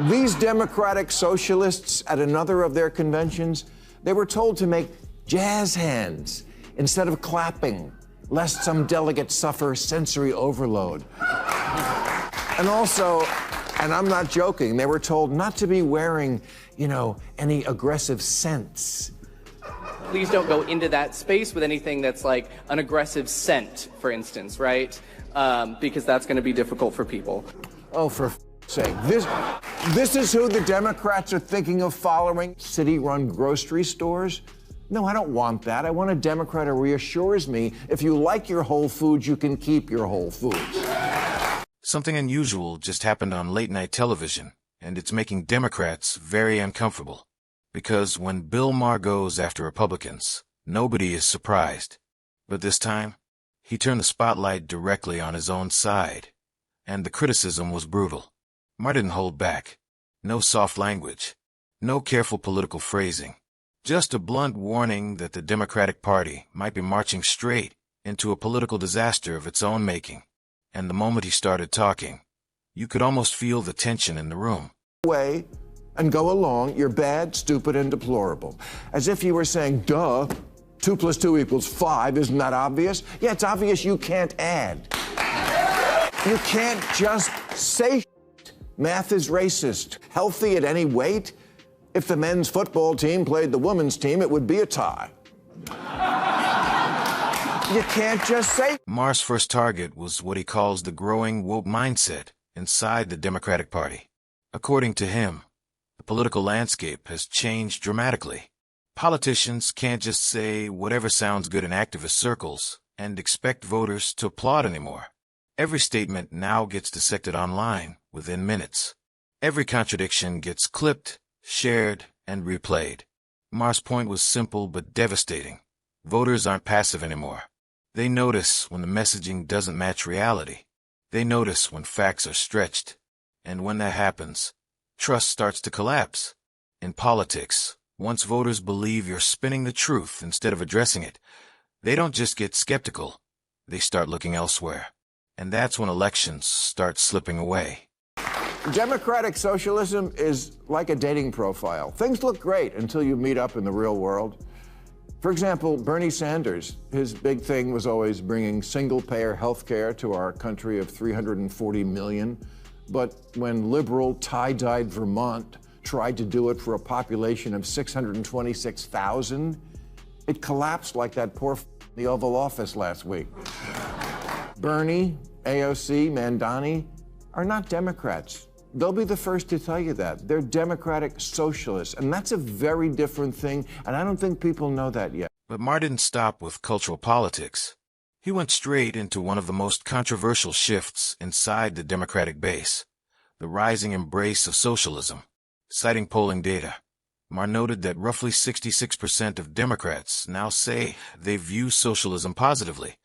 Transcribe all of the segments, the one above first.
These Democratic socialists at another of their conventions, they were told to make jazz hands instead of clapping, lest some delegates suffer sensory overload. And also, and I'm not joking, they were told not to be wearing, any aggressive scents. Please don't go into that space with anything that's like an aggressive scent, for instance, right? Because that's going to be difficult for people. Oh, for sake. This is who the Democrats are thinking of following? City-run grocery stores? No, I don't want that. I want a Democrat who reassures me if you like your Whole Foods, you can keep your Whole Foods. Something unusual just happened on late-night television, and it's making Democrats very uncomfortable. Because when Bill Maher goes after Republicans, nobody is surprised. But this time, he turned the spotlight directly on his own side, and the criticism was brutal. Maher didn't hold back. No soft language. No careful political phrasing. Just a blunt warning that the Democratic Party might be marching straight into a political disaster of its own making. And the moment he started talking, you could almost feel the tension in the room. Way and go along, you're bad, stupid, and deplorable. As if you were saying, duh, 2 + 2 = 5, isn't that obvious? Yeah, it's obvious you can't add. You can't just say shit. Math is racist. Healthy at any weight? If the men's football team played the women's team, it would be a tie. You can't just say. Maher's first target was what he calls the growing woke mindset inside the Democratic Party. According to him, the political landscape has changed dramatically. Politicians can't just say whatever sounds good in activist circles and expect voters to applaud anymore. Every statement now gets dissected online within minutes. Every contradiction gets clipped, shared, and replayed. Maher's point was simple but devastating. Voters aren't passive anymore. They notice when the messaging doesn't match reality. They notice when facts are stretched. And when that happens, trust starts to collapse. In politics, once voters believe you're spinning the truth instead of addressing it, they don't just get skeptical, they start looking elsewhere. And that's when elections start slipping away. Democratic socialism is like a dating profile. Things look great until you meet up in the real world. For example, Bernie Sanders, his big thing was always bringing single-payer health care to our country of 340 million. But when liberal, tie-dyed Vermont tried to do it for a population of 626,000, it collapsed like that poor in the Oval Office last week. Bernie, AOC, Mandani are not Democrats. They'll be the first to tell you that. They're Democratic socialists, and that's a very different thing, and I don't think people know that yet. But Maher didn't stop with cultural politics. He went straight into one of the most controversial shifts inside the Democratic base, the rising embrace of socialism. Citing polling data, Maher noted that roughly 66% of Democrats now say they view socialism positively,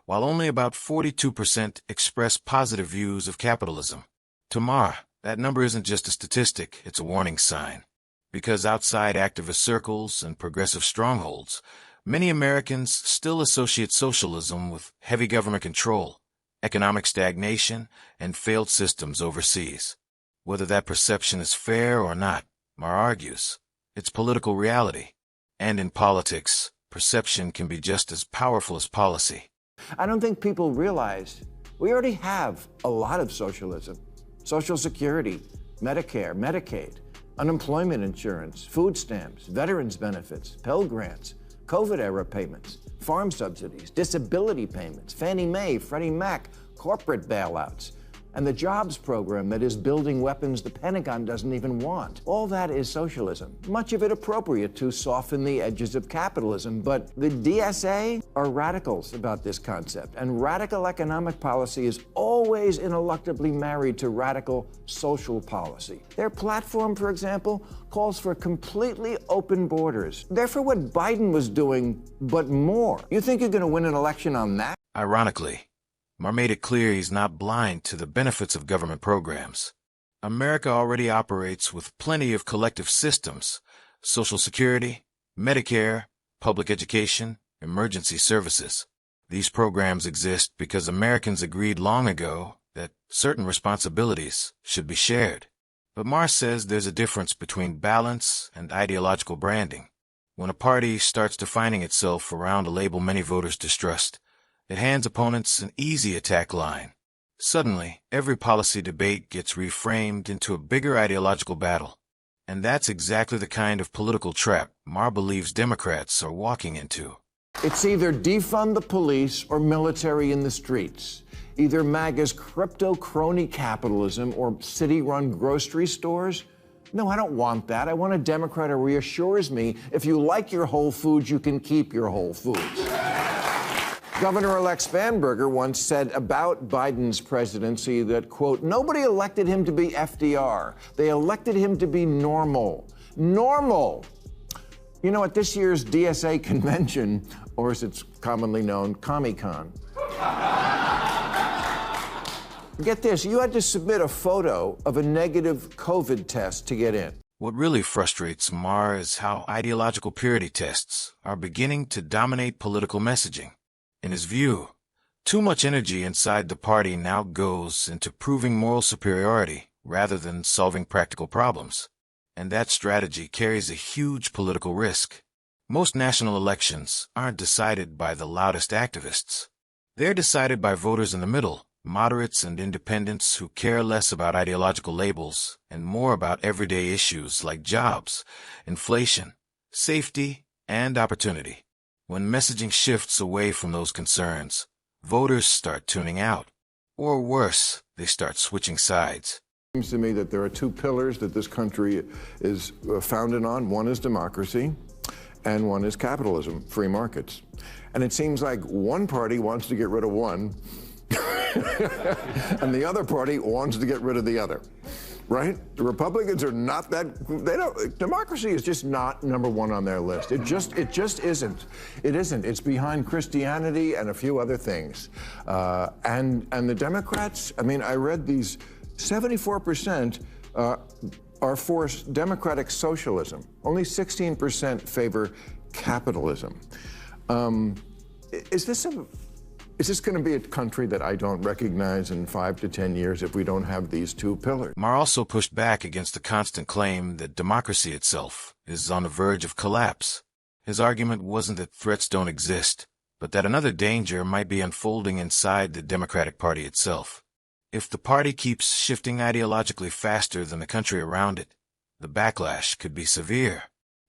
while only about 42% express positive views of capitalism. To Maher, that number isn't just a statistic, it's a warning sign. Because outside activist circles and progressive strongholds, many Americans still associate socialism with heavy government control, economic stagnation, and failed systems overseas. Whether that perception is fair or not, Maher argues, it's political reality. And in politics, perception can be just as powerful as policy. I don't think people realize we already have a lot of socialism. Social Security, Medicare, Medicaid, unemployment insurance, food stamps, veterans benefits, Pell Grants, COVID-era payments, farm subsidies, disability payments, Fannie Mae, Freddie Mac, corporate bailouts, and the jobs program that is building weapons the Pentagon doesn't even want. All that is socialism, much of it appropriate to soften the edges of capitalism. But the DSA are radicals about this concept, and radical economic policy is always ineluctably married to radical social policy. Their platform, for example, calls for completely open borders. They're for what Biden was doing, but more. You think you're going to win an election on that? Ironically, Maher made it clear he's not blind to the benefits of government programs. America already operates with plenty of collective systems: Social Security, Medicare, public education, emergency services. These programs exist because Americans agreed long ago that certain responsibilities should be shared. But Maher says there's a difference between balance and ideological branding. When a party starts defining itself around a label many voters distrust, it hands opponents an easy attack line. Suddenly, every policy debate gets reframed into a bigger ideological battle. And that's exactly the kind of political trap Maher believes Democrats are walking into. It's either defund the police or military in the streets. Either MAGA's crypto crony capitalism or city-run grocery stores. No, I don't want that. I want a Democrat who reassures me if you like your Whole Foods, you can keep your Whole Foods. Governor-elect Spanberger once said about Biden's presidency that, quote, nobody elected him to be FDR. They elected him to be normal. Normal! You know, at this year's DSA convention, or as it's commonly known, Comic-Con, get this, you had to submit a photo of a negative COVID test to get in. What really frustrates Maher is how ideological purity tests are beginning to dominate political messaging. In his view, too much energy inside the party now goes into proving moral superiority rather than solving practical problems. And that strategy carries a huge political risk. Most national elections aren't decided by the loudest activists. They're decided by voters in the middle, moderates and independents who care less about ideological labels and more about everyday issues like jobs, inflation, safety, and opportunity. When messaging shifts away from those concerns, voters start tuning out. Or worse, they start switching sides. It seems to me that there are two pillars that this country is founded on. One is democracy, and one is capitalism, free markets. And it seems like one party wants to get rid of one, and the other party wants to get rid of the other, right? The Republicans are not that, democracy is just not number one on their list. It just isn't. It isn't. It's behind Christianity and a few other things. And the Democrats, I mean, I read these 74% are for democratic socialism. Only 16% favor capitalism. Is this going to be a country that I don't recognize in 5 to 10 years if we don't have these two pillars? Maher also pushed back against the constant claim that democracy itself is on the verge of collapse. His argument wasn't that threats don't exist, but that another danger might be unfolding inside the Democratic Party itself. If the party keeps shifting ideologically faster than the country around it, the backlash could be severe.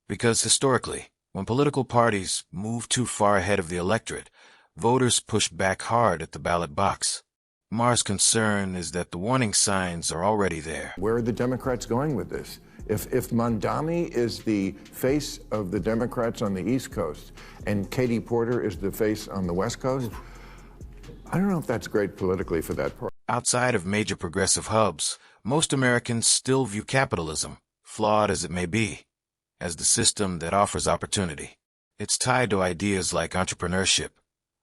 Because historically, when political parties move too far ahead of the electorate, voters push back hard at the ballot box. Maher's concern is that the warning signs are already there. Where are the Democrats going with this? If Mondami is the face of the Democrats on the East Coast and Katie Porter is the face on the West Coast, I don't know if that's great politically for that party. Outside of major progressive hubs, most Americans still view capitalism, flawed as it may be, as the system that offers opportunity. It's tied to ideas like entrepreneurship,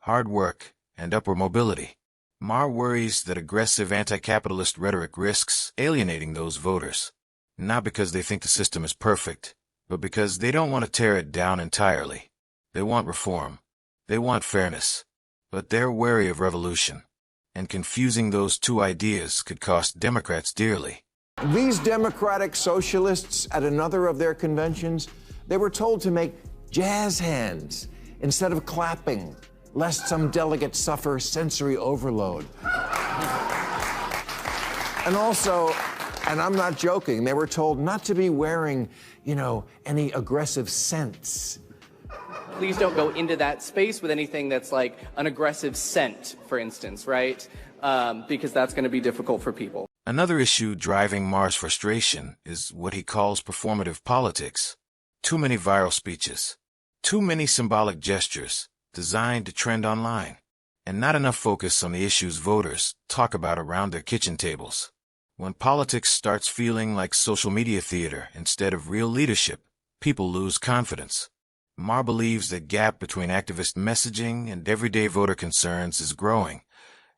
hard work, and upward mobility. Maher worries that aggressive anti-capitalist rhetoric risks alienating those voters, not because they think the system is perfect, but because they don't want to tear it down entirely. They want reform. They want fairness. But they're wary of revolution. And confusing those two ideas could cost Democrats dearly. These democratic socialists at another of their conventions, they were told to make jazz hands instead of clapping, lest some delegates suffer sensory overload. And also, and I'm not joking, they were told not to be wearing, any aggressive scents. Please don't go into that space with anything that's like an aggressive scent, for instance, right? Because that's going to be difficult for people. Another issue driving Maher's frustration is what he calls performative politics. Too many viral speeches, too many symbolic gestures designed to trend online, and not enough focus on the issues voters talk about around their kitchen tables. When politics starts feeling like social media theater instead of real leadership, people lose confidence. Maher believes the gap between activist messaging and everyday voter concerns is growing,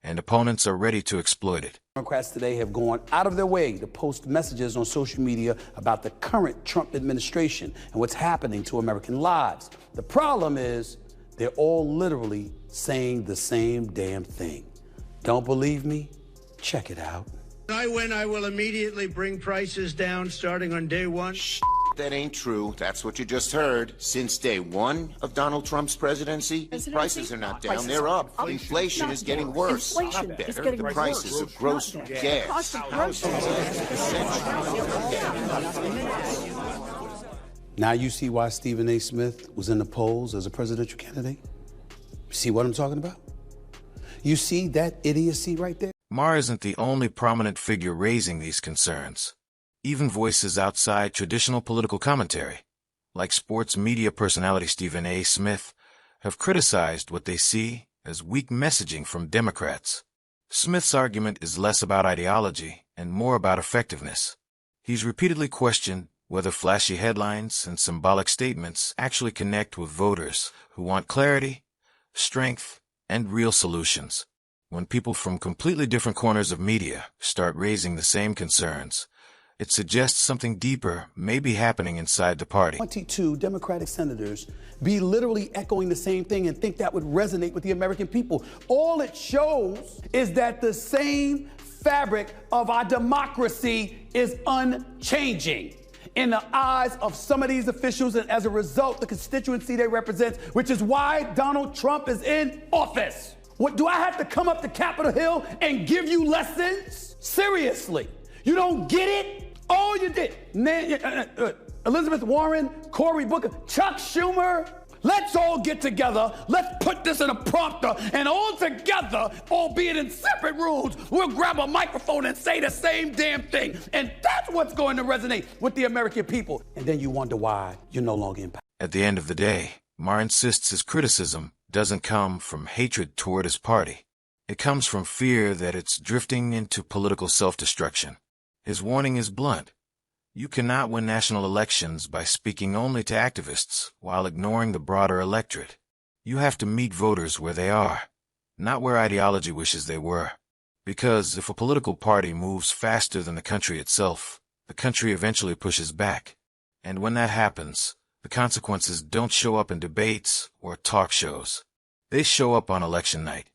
and opponents are ready to exploit it. Democrats today have gone out of their way to post messages on social media about the current Trump administration and what's happening to American lives. The problem is they're all literally saying the same damn thing. Don't believe me? Check it out. When I win, I will immediately bring prices down starting on day one. That ain't true. That's what you just heard. Since day one of Donald Trump's presidency, prices are not down, they're up. Inflation is getting worse. Not better. The prices of grocery, gas, household Now you see why Stephen A. Smith was in the polls as a presidential candidate? You see what I'm talking about? You see that idiocy right there? Maher isn't the only prominent figure raising these concerns. Even voices outside traditional political commentary, like sports media personality Stephen A. Smith, have criticized what they see as weak messaging from Democrats. Smith's argument is less about ideology and more about effectiveness. He's repeatedly questioned whether flashy headlines and symbolic statements actually connect with voters who want clarity, strength, and real solutions. When people from completely different corners of media start raising the same concerns, it suggests something deeper may be happening inside the party. 22 Democratic senators be literally echoing the same thing and think that would resonate with the American people. All it shows is that the same fabric of our democracy is unchanging in the eyes of some of these officials, and as a result, the constituency they represent, which is why Donald Trump is in office. What, do I have to come up to Capitol Hill and give you lessons? Seriously, you don't get it? Oh, you did. Elizabeth Warren, Cory Booker, Chuck Schumer. Let's all get together. Let's put this in a prompter, and all together, albeit in separate rooms, we'll grab a microphone and say the same damn thing. And that's what's going to resonate with the American people. And then you wonder why you're no longer in power. At the end of the day, Maher insists his criticism doesn't come from hatred toward his party. It comes from fear that it's drifting into political self-destruction. His warning is blunt. You cannot win national elections by speaking only to activists while ignoring the broader electorate. You have to meet voters where they are, not where ideology wishes they were. Because if a political party moves faster than the country itself, the country eventually pushes back. And when that happens, the consequences don't show up in debates or talk shows. They show up on election night.